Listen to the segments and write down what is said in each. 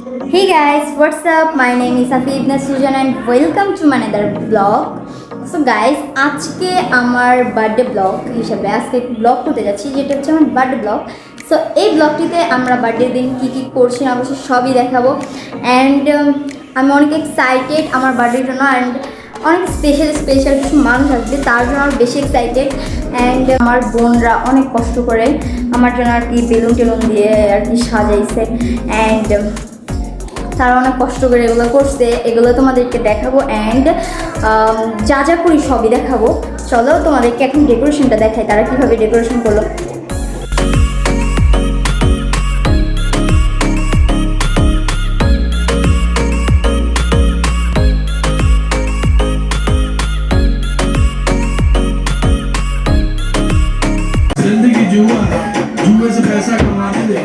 Hey guys, what's up? My name is Safi Ibn Sujan and welcome to my another vlog. So guys, আজকে আমার birthday blog হিসেবে আজকে blog করতে যাচ্ছি, যেটা হচ্ছে আমার বার্থডে ব্লগ। সো এই ব্লগটিতে আমরা বার্থডে দিন কী কী করছি না করছি সবই দেখাবো। অ্যান্ড আমি অনেক এক্সাইটেড আমার বার্থডের জন্য। অ্যান্ড অনেক স্পেশাল কিছু মানুষ আসবে, তার জন্য আর বেশি এক্সাইটেড। অ্যান্ড আমার বোনরা অনেক কষ্ট করে আমার জন্য আর কি বেলুন টেলুন দিয়ে আর কি সাজাইছে। অ্যান্ড তারা অনেক কষ্ট করে এগুলো করছে, এগুলো তোমাদেরকে দেখাবো। অ্যান্ড যা যা করি সবই দেখাবো। চলো তোমাদেরকে এখন ডেকোরেশনটা দেখাই, তারা কীভাবে ডেকোরেশন করলো। जिंदगी जुआ जुए से पैसा कमाने दे,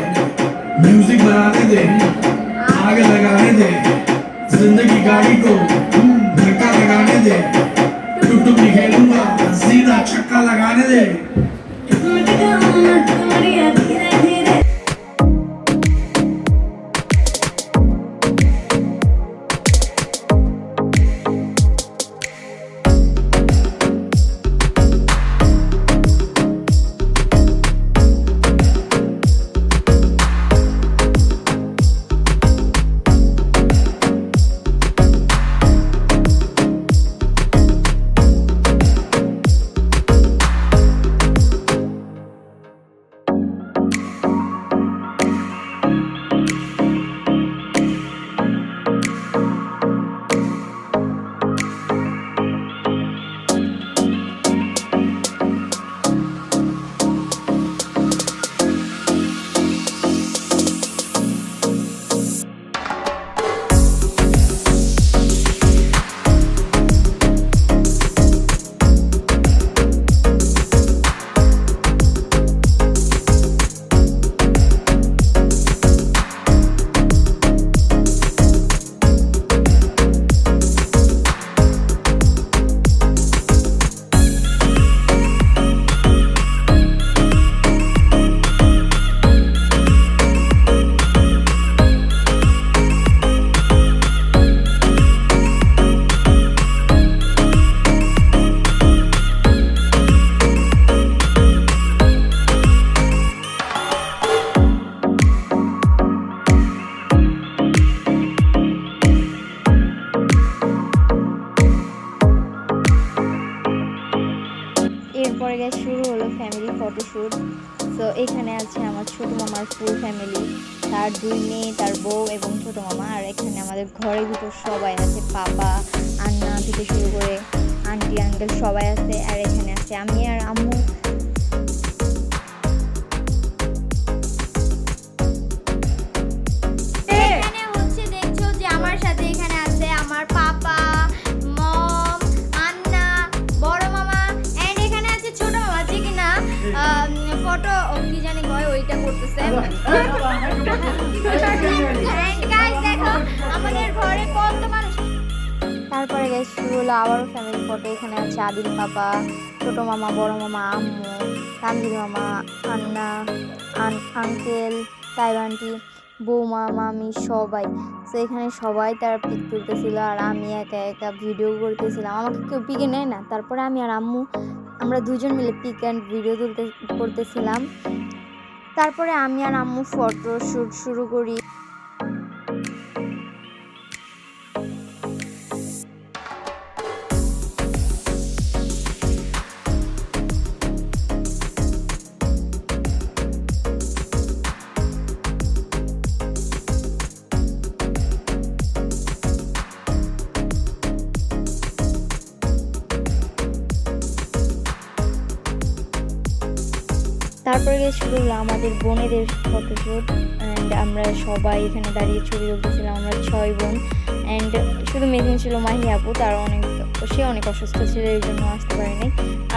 म्यूजिक बनाने दे, आग लगाने दे, जिंदगी गाड़ी को धक्का लगाने दे, टुक टुक खेलूंगा सीधा छक्का लगाने दे। এরপরে গিয়ে শুরু হলো ফ্যামিলি ফটোশ্যুট। সো এখানে আছে আমার ছোটো মামার ফুল ফ্যামিলি, তার 2 মেয়ে, তার বউ এবং ছোটো মামা। আর এখানে আমাদের ঘরের ভিতর সবাই আছে, পাপা আন্না থেকে শুরু করে আন্টি আঙ্কেল সবাই আছে। আর এখানে আছে আমি আর আম্মু। এখানে হচ্ছে দেখছো যে আমার সাথে এখানে আছে আমার পাপা, মম, আন্না, বড় মামা। এন্ড এখানে আছে ছোট মামা, যে কিনা ফটো কি জানি কয় ওইটা করতেছে। এন্ড গাইস দেখো আমাদের ঘরে কত মানুষ। তারপরে গাইস শুরু হলো আবারও ফ্যামিলি ফটো। এখানে আছে আদিল পাপা, ছোট মামা, বড় মামা, আম্মু, তানজির মামা, আন্না, আঙ্কেল, তাইবা আন্টি, বৌমা, মামি সবাই। তো এখানে সবাই তারা পিক তুলতেছিল আর আমি একা একা ভিডিও করতেছিলাম। আমাকে কেউ পিকে নেয় না। তারপরে আমি আর আম্মু আমরা দুজন মিলে পিক অ্যান্ড ভিডিও করতেছিলাম। তারপরে আমি আর আম্মু ফটো শ্যুট শুরু করি। তারপরে শুরু হলো আমাদের বোনেদের ফটোশ্যুট। অ্যান্ড আমরা সবাই এখানে দাঁড়িয়ে ছবি তুলতেছিলাম, আমরা 6 বোন। অ্যান্ড শুধু মেদিন ছিল মাহি আপু, সে অনেক অসুস্থ ছিল, এই জন্য আসতে পারেনি।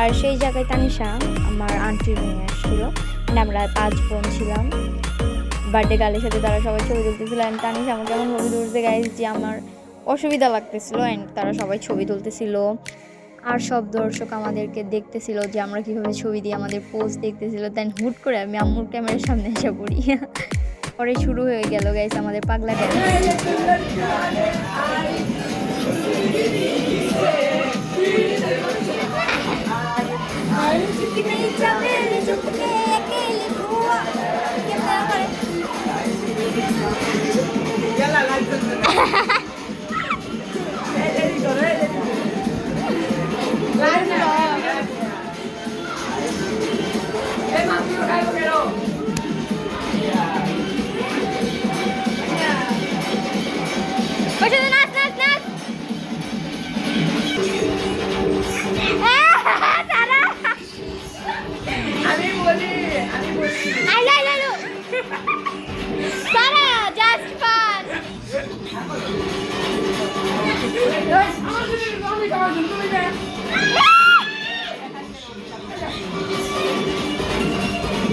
আর সেই জায়গায় তানিশা আমার আন্টির মেয়ে আসছিল। আমরা 5 বোন ছিলাম বার্থডে গালের সাথে, তারা সবাই ছবি তুলতেছিল। অ্যান্ড তানিশা আমাকে এমন ছবি তুলতে গাইজ যে আমার অসুবিধা লাগতেছিল। অ্যান্ড তারা সবাই ছবি তুলতেছিল আর সব দর্শক আমাদেরকে দেখতেছিল যে আমরা কীভাবে ছবি দিই, আমাদের পোজ দেখতেছিল। দেন হুট করে আমি আম্মুর ক্যামেরার সামনে এসে পড়ি। পরে শুরু হয়ে গেল গাইস আমাদের পাগলা ড্যান্স।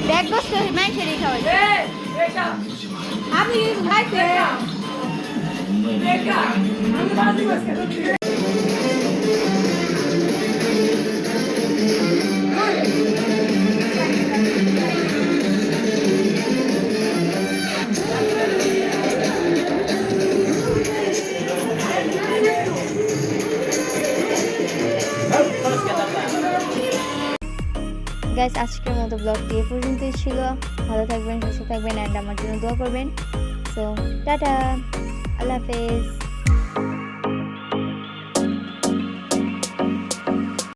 ব্যাগ বসতে মানুষেরই খাওয়াই আপনি কিন্তু খাইতে গাইস আজকের মতো ব্লগটি এ পর্যন্তই ছিল। ভালো থাকবেন, সুস্থ থাকবেন, অ্যান্ড আমার জন্য দোয়া করবেন। সো টাটা, আল্লাহ হাফেজ।